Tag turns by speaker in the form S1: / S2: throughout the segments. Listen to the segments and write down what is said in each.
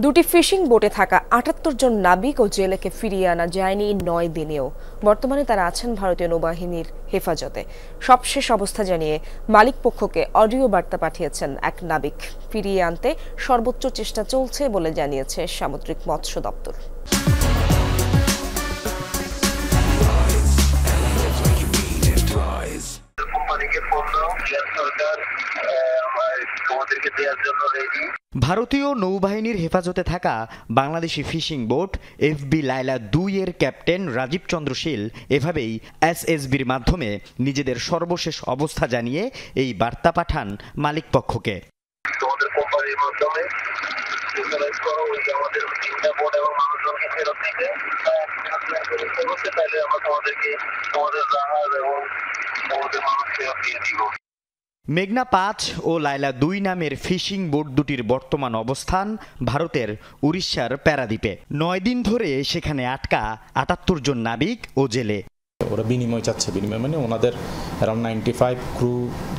S1: দুটি ফিশিং বোটে থাকা ৭৮ জন নাবিক ও জেলেকে ফিরিয়ে আনা যায়নি ৯ দিনেও। বর্তমানে তারা আছেন ভারতীয় নৌবাহিনীর হেফাজতে। সবশেষ অবস্থা জানিয়ে মালিক পক্ষকে অডিও বার্তা পাঠিয়েছেন এক নাবিক। ফিরিয়ে আনতে সর্বোচ্চ চেষ্টা চলছে বলে জানিয়েছে সামুদ্রিক মৎস্য দপ্তর।
S2: ভারতীয় নৌবাহিনীর হেফাজতে থাকা Bangladeshi fishing boat FB Laila ২ এর ক্যাপ্টেন রাজীব চন্দ্র শীল এভাবেই এসএসবির মাধ্যমে নিজেদের সর্বশেষ অবস্থা জানিয়ে এই বার্তা পাঠান মালিক পক্ষকে। মেঘনা ৫ ও লায়লা ২ নামের ফিশিং বোট দুটির বর্তমান অবস্থান ভারতের উড়িষ্যার প্যারাদ্বীপে। ৯ দিন ধরে সেখানে আটকা ৭৮ জন নাবিক ও জেলে।
S3: ওরা বিনিময় চাচ্ছে, বিনিময় মানে ওনাদের অ্যারাউন্ড 95 ক্রু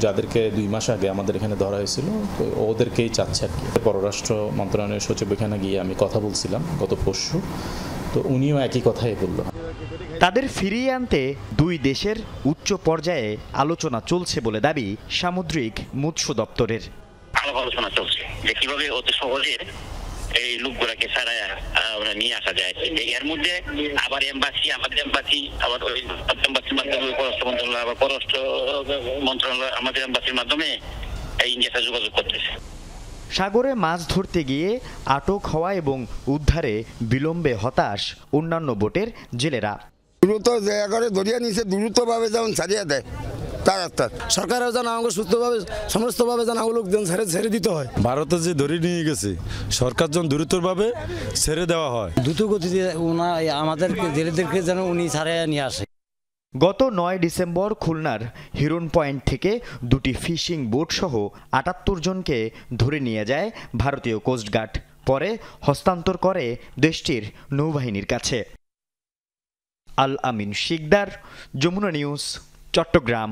S3: যাদেরকে ২ মাস আগে আমাদের এখানে ধরা হয়েছিল, তো ওদেরকেই চাচ্ছে আর কি। পররাষ্ট্র মন্ত্রণালয়ের সচিব এখানে গিয়ে আমি কথা বলছিলাম গত পরশু, তো উনিও একই কথাই বলল।
S2: তাদের ফিরিয়ে আনতে দুই দেশের উচ্চ পর্যায়ে আলোচনা চলছে বলে দাবি সামুদ্রিক মৎস্য দপ্তরের।
S4: আলোচনা চলছে যে কিভাবে অতি সহজে এই লোকগুলাকে ছাড়া নিয়ে আসা যায়। এর মধ্যে আবার এমবাসি, আমাদের এমবাসি, আবার ওই এমবাসির মাধ্যমে পররাষ্ট্র মন্ত্রণালয়, আবার পররাষ্ট্র মন্ত্রণালয় আমাদের এমবাসির মাধ্যমে এই ইন্ডিয়াতে যোগাযোগ করতেছে।
S2: সাগরে মাছ ধরতে গিয়ে আটক হওয়া এবং উদ্ধারে বিলম্বে হতাশ অন্যান্য বোটের জেলেরা।
S5: দ্রুত জায়গা করে ধরিয়ে নিছে, দ্রুতভাবে যেমন ছাড়িয়ে দেয়
S6: সরকারের যেন আমাকে সুস্থভাবে সমস্তভাবে যেন লোক ছেড়ে দিতে হয়।
S7: ভারতে যে ধরে নিয়ে গেছে সরকার যেন দ্রুতভাবে ছেড়ে দেওয়া হয়,
S6: দ্রুত গতিতে আমাদের জেলেদেরকে যেন উনি ছাড়িয়ে নিয়ে আসে।
S2: গত ৯ ডিসেম্বর খুলনার হিরন পয়েন্ট থেকে দুটি ফিশিং বোট সহ ৭৮ জনকে ধরে নিয়ে যায় ভারতীয় কোস্টগার্ড, পরে হস্তান্তর করে দেশটির নৌবাহিনীর কাছে। আল আমিন শিকদার, যমুনা নিউজ, চট্টগ্রাম।